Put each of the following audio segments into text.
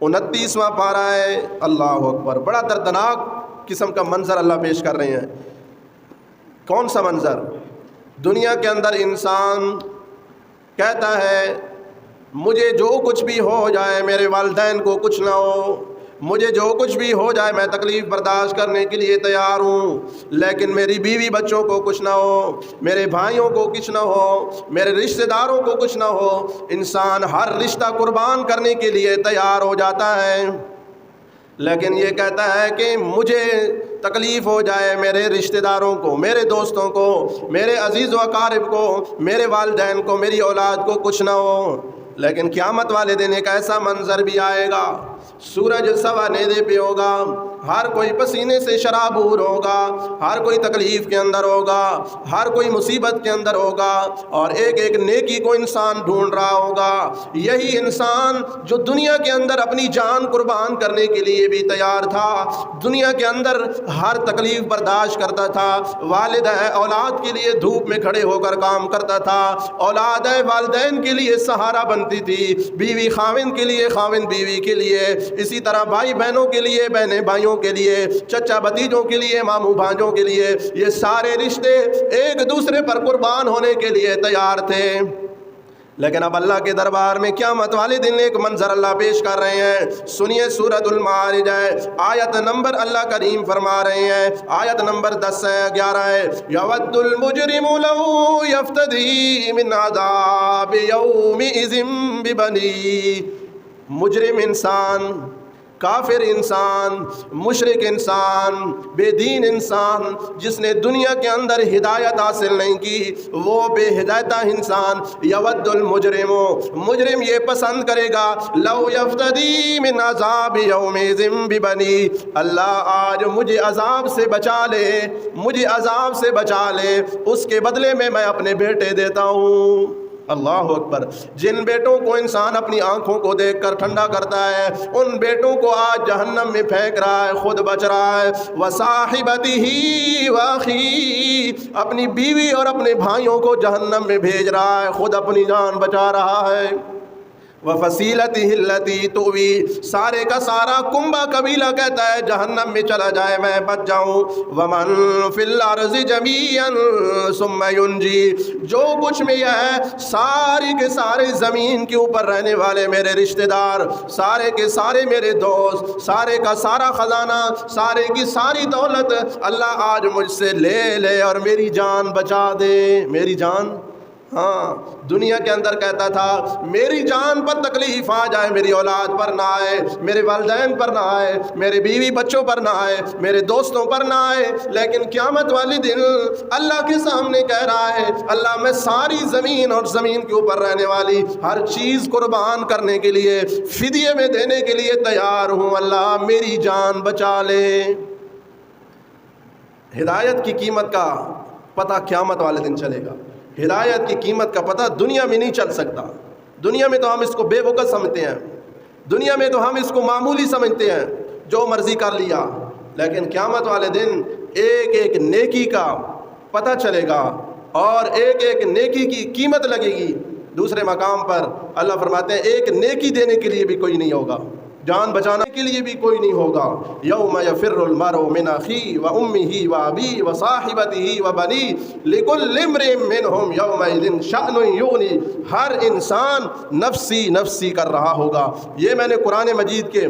29واں پارہ ہے۔ اللہ اکبر، بڑا دردناک قسم کا منظر اللہ پیش کر رہے ہیں۔ کون سا منظر؟ دنیا کے اندر انسان کہتا ہے مجھے جو کچھ بھی ہو جائے، میرے والدین کو کچھ نہ ہو، مجھے جو کچھ بھی ہو جائے میں تکلیف برداشت کرنے کے لیے تیار ہوں، لیکن میری بیوی بچوں کو کچھ نہ ہو، میرے بھائیوں کو کچھ نہ ہو، میرے رشتہ داروں کو کچھ نہ ہو۔ انسان ہر رشتہ قربان کرنے کے لیے تیار ہو جاتا ہے، لیکن یہ کہتا ہے کہ مجھے تکلیف ہو جائے، میرے رشتہ داروں کو، میرے دوستوں کو، میرے عزیز و اقارب کو، میرے والدین کو، میری اولاد کو کچھ نہ ہو۔ لیکن قیامت والے دن ایک ایسا منظر بھی آئے گا، سورج سوا نیزے پہ ہوگا، ہر کوئی پسینے سے شرابور ہوگا، ہر کوئی تکلیف کے اندر ہوگا، ہر کوئی مصیبت کے اندر ہوگا، اور ایک ایک نیکی کو انسان ڈھونڈ رہا ہوگا۔ یہی انسان جو دنیا کے اندر اپنی جان قربان کرنے کے لیے بھی تیار تھا، دنیا کے اندر ہر تکلیف برداشت کرتا تھا، والد اولاد کے لیے دھوپ میں کھڑے ہو کر کام کرتا تھا، اولاد والدین کے لیے سہارا بنتی تھی، بیوی خاوند کے لیے، خاوند بیوی کے لیے، اسی طرح بھائی بہنوں کے لیے، بہنیں بھائیوں کے لیے، چچا بھتیجوں کے لیے، ماموں بھانجوں کے لیے، یہ سارے رشتے ایک دوسرے پر قربان ہونے کے لیے تیار تھے۔ لیکن اب اللہ کے دربار میں قیامت والے دن ایک منظر اللہ پیش کر رہے ہیں۔ سنیے سورۃ المعارج ہے، آیت نمبر اللہ کریم فرما رہے ہیں، آیت نمبر 10 ہے، 11 ہے، یود المجرم لو یفتدی من عذاب یومئذ ببنی۔ مجرم انسان، کافر انسان، مشرک انسان، بے دین انسان، جس نے دنیا کے اندر ہدایت حاصل نہیں کی، وہ بے ہدایتہ انسان، یود المجرم، مجرم یہ پسند کرے گا، لو یفتدی من عذاب یومئذ ببنی، اللہ آج مجھے عذاب سے بچا لے، مجھے عذاب سے بچا لے، اس کے بدلے میں اپنے بیٹے دیتا ہوں۔ اللہ اکبر، جن بیٹوں کو انسان اپنی آنکھوں کو دیکھ کر ٹھنڈا کرتا ہے، ان بیٹوں کو آج جہنم میں پھینک رہا ہے، خود بچ رہا ہے۔ وَصَاحِبَتِهِ وَأَخِيهِ، اپنی بیوی اور اپنے بھائیوں کو جہنم میں بھیج رہا ہے، خود اپنی جان بچا رہا ہے۔ وَفَصِيلَتِهِ الَّتِي تُؤْوِي، سارے کا سارا کنبہ قبیلہ کہتا ہے جہنم میں چلا جائے میں بچ جاؤں۔ وَمَن فِي الْأَرْضِ جَمِيعًا ثُمَّ يُنْجِي، جو کچھ میں یہ ہے سارے کے سارے زمین کے اوپر رہنے والے میرے رشتہ دار، سارے کے سارے میرے دوست، سارے کا سارا خزانہ، سارے کی ساری دولت اللہ آج مجھ سے لے لے اور میری جان بچا دے۔ میری جان، ہاں، دنیا کے اندر کہتا تھا میری جان پر تکلیف آ جائے، میری اولاد پر نہ آئے، میرے والدین پر نہ آئے، میرے بیوی بچوں پر نہ آئے، میرے دوستوں پر نہ آئے، لیکن قیامت والی دن اللہ کے سامنے کہہ رہا ہے اللہ میں ساری زمین اور زمین کے اوپر رہنے والی ہر چیز قربان کرنے کے لیے، فدیے میں دینے کے لیے تیار ہوں، اللہ میری جان بچا لے۔ ہدایت کی قیمت کا پتہ قیامت والے دن چلے گا، ہدایت کی قیمت کا پتہ دنیا میں نہیں چل سکتا۔ دنیا میں تو ہم اس کو بے وقت سمجھتے ہیں، دنیا میں تو ہم اس کو معمولی سمجھتے ہیں، جو مرضی کر لیا، لیکن قیامت والے دن ایک ایک نیکی کا پتہ چلے گا اور ایک ایک نیکی کی قیمت لگے گی۔ دوسرے مقام پر اللہ فرماتے ہیں ایک نیکی دینے کے لیے بھی کوئی نہیں ہوگا، جان بچانے کے لیے بھی کوئی نہیں ہوگا۔ یوم یفر المرء من اخیہ وامہ وابیہ وصاحبتہ وبنیہ لکل امرئ منہم یومئذ شأن یغنی، ہر انسان نفسی نفسی کر رہا ہوگا۔ یہ میں نے قرآن مجید کے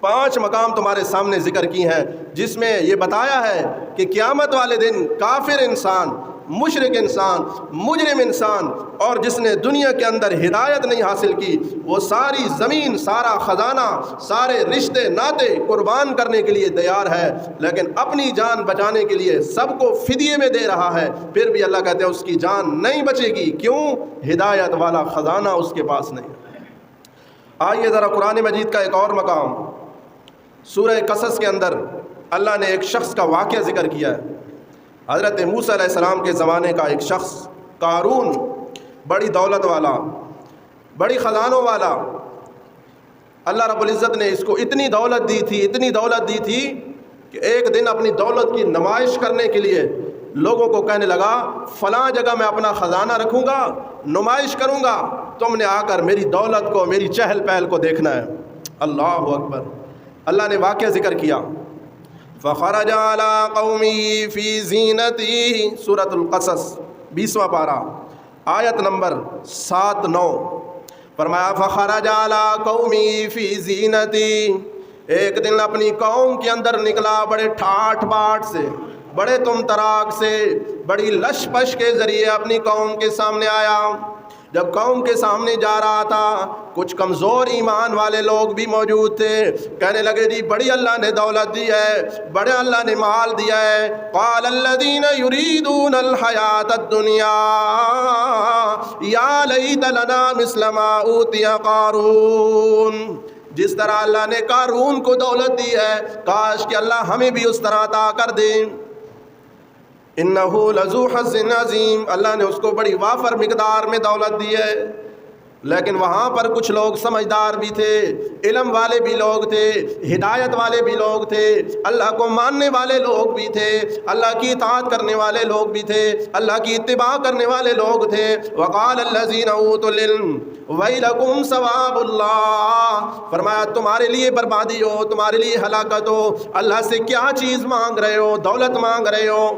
5 مقام تمہارے سامنے ذکر کی ہیں، جس میں یہ بتایا ہے کہ قیامت والے دن کافر انسان، مشرک انسان، مجرم انسان، اور جس نے دنیا کے اندر ہدایت نہیں حاصل کی، وہ ساری زمین، سارا خزانہ، سارے رشتے ناطے قربان کرنے کے لیے تیار ہے، لیکن اپنی جان بچانے کے لیے سب کو فدیے میں دے رہا ہے، پھر بھی اللہ کہتے ہیں اس کی جان نہیں بچے گی۔ کیوں؟ ہدایت والا خزانہ اس کے پاس نہیں۔ آئیے ذرا قرآن مجید کا ایک اور مقام، سورہ قصص کے اندر اللہ نے ایک شخص کا واقعہ ذکر کیا ہے۔ حضرت موسیٰ علیہ السلام کے زمانے کا ایک شخص قارون، بڑی دولت والا، بڑی خزانوں والا، اللہ رب العزت نے اس کو اتنی دولت دی تھی، اتنی دولت دی تھی کہ ایک دن اپنی دولت کی نمائش کرنے کے لیے لوگوں کو کہنے لگا فلاں جگہ میں اپنا خزانہ رکھوں گا، نمائش کروں گا، تم نے آ کر میری دولت کو، میری چہل پہل کو دیکھنا ہے۔ اللہ اکبر. اللہ نے واقعہ ذکر کیا. فخرج علی قومی فی زینتی، سورۃ القصص 20واں پارہ آیت نمبر 7-9. فرمایا فخرج علی قومی فی زینتی، ایک دن اپنی قوم کے اندر نکلا بڑے ٹھاٹ باٹ سے، بڑے تم تراک سے، بڑی لش پش کے ذریعے اپنی قوم کے سامنے آیا. جب قوم کے سامنے جا رہا تھا کچھ کمزور ایمان والے لوگ بھی موجود تھے. کہنے لگے جی بڑی اللہ نے دولت دی ہے، بڑے اللہ نے مال دیا ہے. قال الذین یریدون الحیاۃ الدنیا یا لیت لنا مثل ما اوتی قارون. جس طرح اللہ نے قارون کو دولت دی ہے، کاش کہ اللہ ہمیں بھی اس طرح عطا کر دے. انہ لذو حظ عظیم، اللہ نے اس کو بڑی وافر مقدار میں دولت دی ہے. لیکن وہاں پر کچھ لوگ سمجھدار بھی تھے، علم والے بھی لوگ تھے، ہدایت والے بھی لوگ تھے، اللہ کو ماننے والے لوگ بھی تھے، اللہ کی اطاعت کرنے والے لوگ بھی تھے، اللہ کی اتباع کرنے والے لوگ تھے. وقال الذین اوتوا العلم ویلکم ثواب اللہ، فرمایا تمہارے لیے بربادی ہو، تمہارے لیے ہلاکت ہو. اللہ سے کیا چیز مانگ رہے ہو؟ دولت مانگ رہے ہو.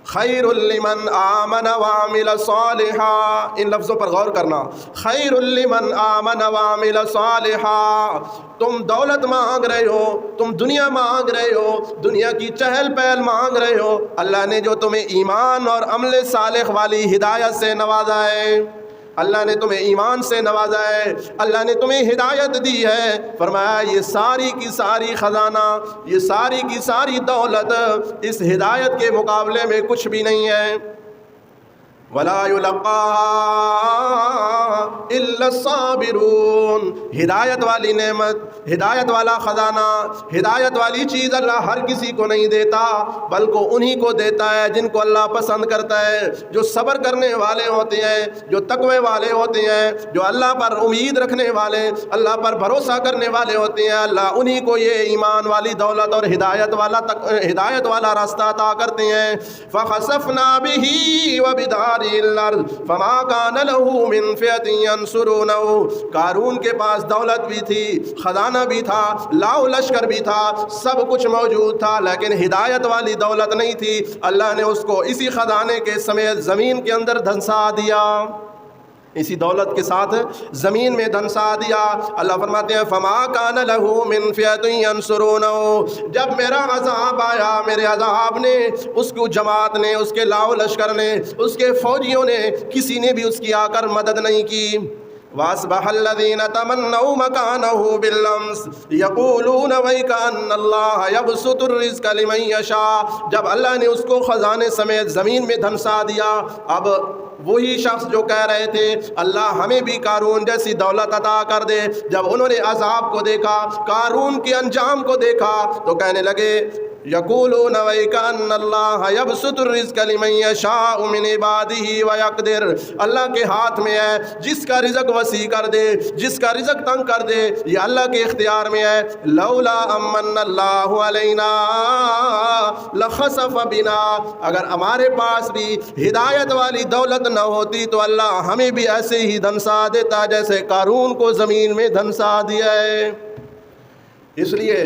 خیر لمن آمن وعمل صالحا، ان لفظوں پر غور کرنا. خیر لمن آمن وعمل صالحا، تم دولت مانگ رہے ہو، تم دنیا مانگ رہے ہو، دنیا کی چہل پہل مانگ رہے ہو. اللہ نے جو تمہیں ایمان اور عمل صالح والی ہدایت سے نوازا ہے، اللہ نے تمہیں ایمان سے نوازا ہے، اللہ نے تمہیں ہدایت دی ہے. فرمایا یہ ساری کی ساری خزانہ، یہ ساری کی ساری دولت اس ہدایت کے مقابلے میں کچھ بھی نہیں ہے. وَلَا يُلَقَّاهَا إِلَّا الصَّابِرُونَ، ہدایت والی نعمت، ہدایت والا خزانہ، ہدایت والی چیز اللہ ہر کسی کو نہیں دیتا، بلکہ انہی کو دیتا ہے جن کو اللہ پسند کرتا ہے، جو صبر کرنے والے ہوتے ہیں، جو تقوی والے ہوتے ہیں، جو اللہ پر امید رکھنے والے، اللہ پر بھروسہ کرنے والے ہوتے ہیں. اللہ انہی کو یہ ایمان والی دولت اور ہدایت والا راستہ عطا کرتے ہیں. فَخَسَفْنَا بِهِ وَبِدَارِهِ الارض فما كان له من فئة ينصرونه. قارون کے پاس دولت بھی تھی، خزانہ بھی تھا، لاؤ لشکر بھی تھا، سب کچھ موجود تھا، لیکن ہدایت والی دولت نہیں تھی. اللہ نے اس کو اسی خزانے کے سمیت زمین کے اندر دھنسا دیا، اسی دولت کے ساتھ زمین میں دھنسا دیا. اللہ فرماتے ہیں فما کان لہ من فئۃ ینصرونہ، جب میرا عذاب آیا، میرے عذاب نے، اس کو جماعت نے، اس کے لاؤ لشکر نے، اس کے فوجیوں نے، کسی نے بھی اس کی آ کر مدد نہیں کی. وَأَصْبَحَ الَّذِينَ تَمَنَّوْا مَكَانَهُ بِالْأَمْسِ يَقُولُونَ وَيْكَأَنَّ اللَّهَ يَبْسُطُ الرِّزْقَ لِمَن يَشَاءُ. جب اللہ نے اس کو خزانے سمیت زمین میں دھنسا دیا، اب وہی شخص جو کہہ رہے تھے اللہ ہمیں بھی قارون جیسی دولت عطا کر دے، جب انہوں نے عذاب کو دیکھا، قارون کے انجام کو دیکھا، تو کہنے لگے یقولون وَيْكَأَنَّ اللَّهَ يَبْسُطُ الرِّزْقَ لِمَن يَشَاءُ مِنْ عِبَادِهِ وَيَقْدِرُ. اللہ کے ہاتھ میں ہے، جس کا رزق وسیع کر دے، جس کا رزق تنگ کر دے، یہ اللہ کے اختیار میں ہے. لولا امن اللہ علینا لخسف بنا، اگر ہمارے پاس بھی ہدایت والی دولت نہ ہوتی تو اللہ ہمیں بھی ایسے ہی دھنسا دیتا جیسے قارون کو زمین میں دھنسا دیا ہے. اس لیے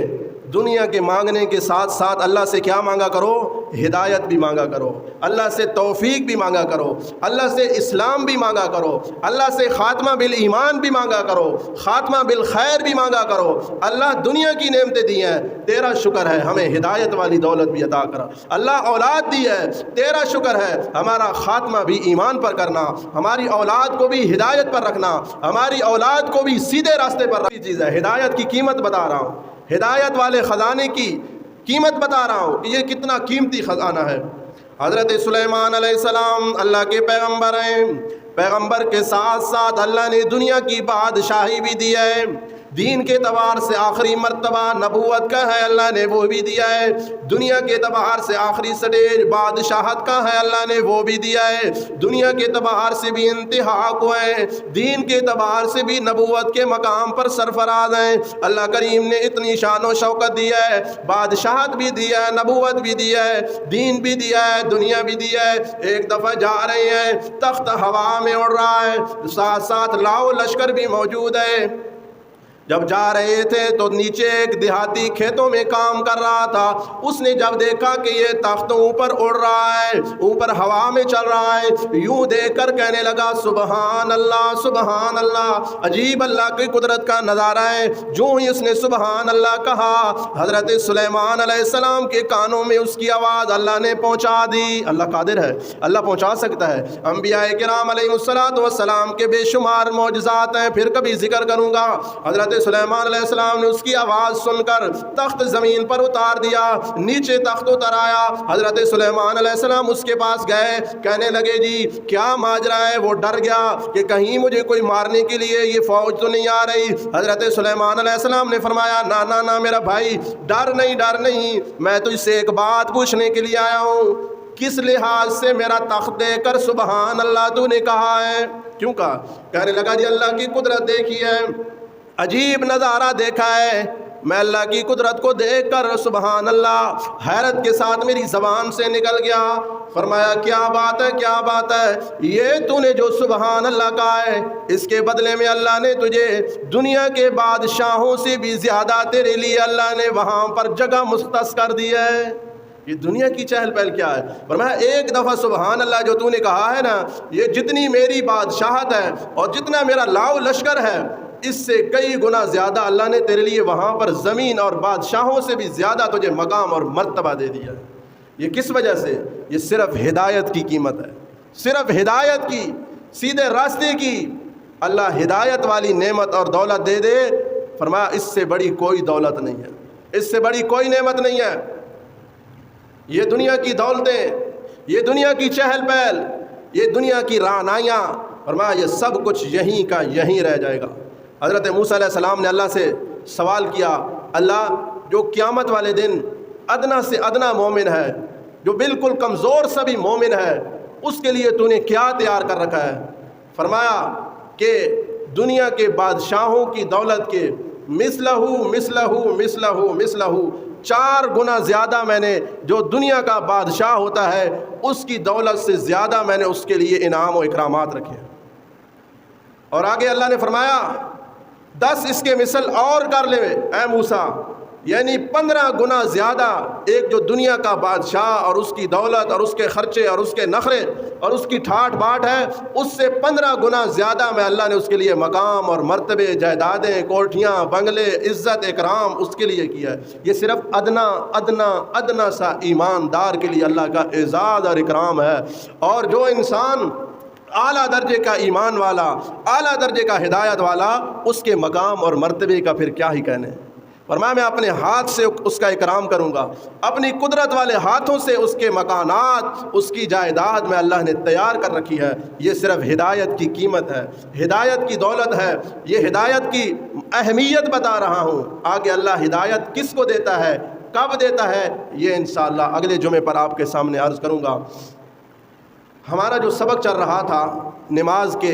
دنیا کے مانگنے کے ساتھ ساتھ اللہ سے کیا مانگا کرو؟ ہدایت بھی مانگا کرو، اللہ سے توفیق بھی مانگا کرو، اللہ سے اسلام بھی مانگا کرو، اللہ سے خاتمہ بالایمان بھی مانگا کرو، خاتمہ بالخیر بھی مانگا کرو. اللہ دنیا کی نعمتیں دی ہیں، تیرا شکر ہے ہمیں ہدایت والی دولت بھی عطا کرا. اللہ اولاد دی ہے، تیرا شکر ہے ہمارا خاتمہ بھی ایمان پر کرنا، ہماری اولاد کو بھی ہدایت پر رکھنا، ہماری اولاد کو بھی سیدھے راستے پر رکھنا. چیز ہے ہدایت کی قیمت بتا رہا ہوں، ہدایت والے خزانے کی قیمت بتا رہا ہوں کہ یہ کتنا قیمتی خزانہ ہے. حضرت سلیمان علیہ السلام اللہ کے پیغمبر ہیں، پیغمبر کے ساتھ ساتھ اللہ نے دنیا کی بادشاہی بھی دی ہے، دین کے اعتبار سے آخری مرتبہ نبوت کا ہے، اللہ نے وہ بھی دیا ہے. دنیا کے اعتبار سے آخری سٹیج بادشاہت کا ہے، اللہ نے وہ بھی دیا ہے. دنیا کے اعتبار سے بھی انتہا کو ہے، دین کے اعتبار سے بھی نبوت کے مقام پر سرفراز ہیں. اللہ کریم نے اتنی شان و شوکت دی ہے، بادشاہت بھی دیا ہے، نبوت بھی دیا ہے، دین بھی دیا ہے، دنیا بھی دیا ہے. ایک دفعہ جا رہے ہیں، تخت ہوا میں اڑ رہا ہے، ساتھ ساتھ لاؤ لشکر بھی موجود ہے. جب جا رہے تھے تو نیچے ایک دیہاتی کھیتوں میں کام کر رہا تھا، اس نے جب دیکھا کہ یہ تخت اوپر اڑ رہا ہے، اوپر ہوا میں چل رہا ہے، یوں دیکھ کر کہنے لگا سبحان اللہ سبحان اللہ، عجیب اللہ کی قدرت کا نظارہ ہے۔ جو ہی اس نے سبحان اللہ کہا، حضرت سلیمان علیہ السلام کے کانوں میں اس کی آواز اللہ نے پہنچا دی۔ اللہ قادر ہے، اللہ پہنچا سکتا ہے۔ انبیاء کرام علیہ السلام کے بے شمار معجزات ہیں، پھر کبھی ذکر کروں گا۔ حضرت سلیمان علیہ السلام نے اس کی آواز سن کر تخت زمین پر اتار دیا، نیچے تخت اتر آیا۔ حضرت سلیمان علیہ السلام اس کے پاس گئے، کہنے لگے جی کیا ماجرا ہے؟ وہ ڈر گیا کہ کہیں مجھے کوئی مارنے کے لیے یہ فوج تو نہیں آ رہی۔ حضرت سلیمان علیہ السلام نے فرمایا نا نا نا میرا بھائی، ڈر نہیں، میں تجھ سے ایک بات پوچھنے کے لیے آیا ہوں، کس لحاظ سے میرا تخت دے کر سبحان اللہ تو نے کہا ہے؟ کیوں کہا؟ کہنے لگا جی اللہ کی قدرت دیکھی ہے، عجیب نظارہ دیکھا ہے، میں اللہ کی قدرت کو دیکھ کر سبحان اللہ حیرت کے ساتھ میری زبان سے نکل گیا۔ فرمایا کیا بات ہے، کیا بات ہے؟ یہ تو نے جو سبحان اللہ کہا ہے، اس کے بدلے میں اللہ نے تجھے دنیا کے بادشاہوں سے بھی زیادہ تیرے لیے اللہ نے وہاں پر جگہ مختص کر دی ہے۔ یہ دنیا کی چہل پہل کیا ہے؟ فرمایا ایک دفعہ سبحان اللہ جو تو نے کہا ہے نا، یہ جتنی میری بادشاہت ہے اور جتنا میرا لاؤ لشکر ہے، اس سے کئی گنا زیادہ اللہ نے تیرے لیے وہاں پر زمین اور بادشاہوں سے بھی زیادہ تجھے مقام اور مرتبہ دے دیا۔ یہ کس وجہ سے؟ یہ صرف ہدایت کی قیمت ہے، صرف ہدایت کی، سیدھے راستے کی۔ اللہ ہدایت والی نعمت اور دولت دے دے، فرمایا اس سے بڑی کوئی دولت نہیں ہے، اس سے بڑی کوئی نعمت نہیں ہے۔ یہ دنیا کی دولتیں، یہ دنیا کی چہل پہل، یہ دنیا کی رعنائیاں، فرمایا یہ سب کچھ یہیں کا یہیں رہ جائے گا۔ حضرت موسیٰ علیہ السلام نے اللہ سے سوال کیا، اللہ جو قیامت والے دن ادنا سے ادنا مومن ہے، جو بالکل کمزور سا بھی مومن ہے، اس کے لیے تو نے کیا تیار کر رکھا ہے؟ فرمایا کہ دنیا کے بادشاہوں کی دولت کے مثلہ 4 گنا زیادہ میں نے، جو دنیا کا بادشاہ ہوتا ہے اس کی دولت سے زیادہ میں نے اس کے لیے انعام و اکرامات رکھے۔ اور آگے اللہ نے فرمایا 10 اس کے مثل اور کر لے اے موسیٰ، یعنی 15 گنا زیادہ ایک جو دنیا کا بادشاہ اور اس کی دولت اور اس کے خرچے اور اس کے نخرے اور اس کی ٹھاٹ باٹ ہے، اس سے 15 گنا زیادہ میں اللہ نے اس کے لیے مقام اور مرتبے، جائیدادیں، کوٹھیاں، بنگلے، عزت، اکرام اس کے لیے کیا ہے۔ یہ صرف ادنا سا ایماندار کے لیے اللہ کا اعزاز اور اکرام ہے۔ اور جو انسان اعلیٰ درجے کا ایمان والا، اعلیٰ درجے کا ہدایت والا، اس کے مقام اور مرتبے کا پھر کیا ہی کہنے۔ فرمایا میں اپنے ہاتھ سے اس کا اکرام کروں گا، اپنی قدرت والے ہاتھوں سے اس کے مکانات، اس کی جائیداد میں اللہ نے تیار کر رکھی ہے۔ یہ صرف ہدایت کی قیمت ہے، ہدایت کی دولت ہے، یہ ہدایت کی اہمیت بتا رہا ہوں۔ آگے اللہ ہدایت کس کو دیتا ہے، کب دیتا ہے، یہ انشاءاللہ اگلے جمعے پر آپ کے سامنے عرض کروں گا۔ ہمارا جو سبق چل رہا تھا نماز کے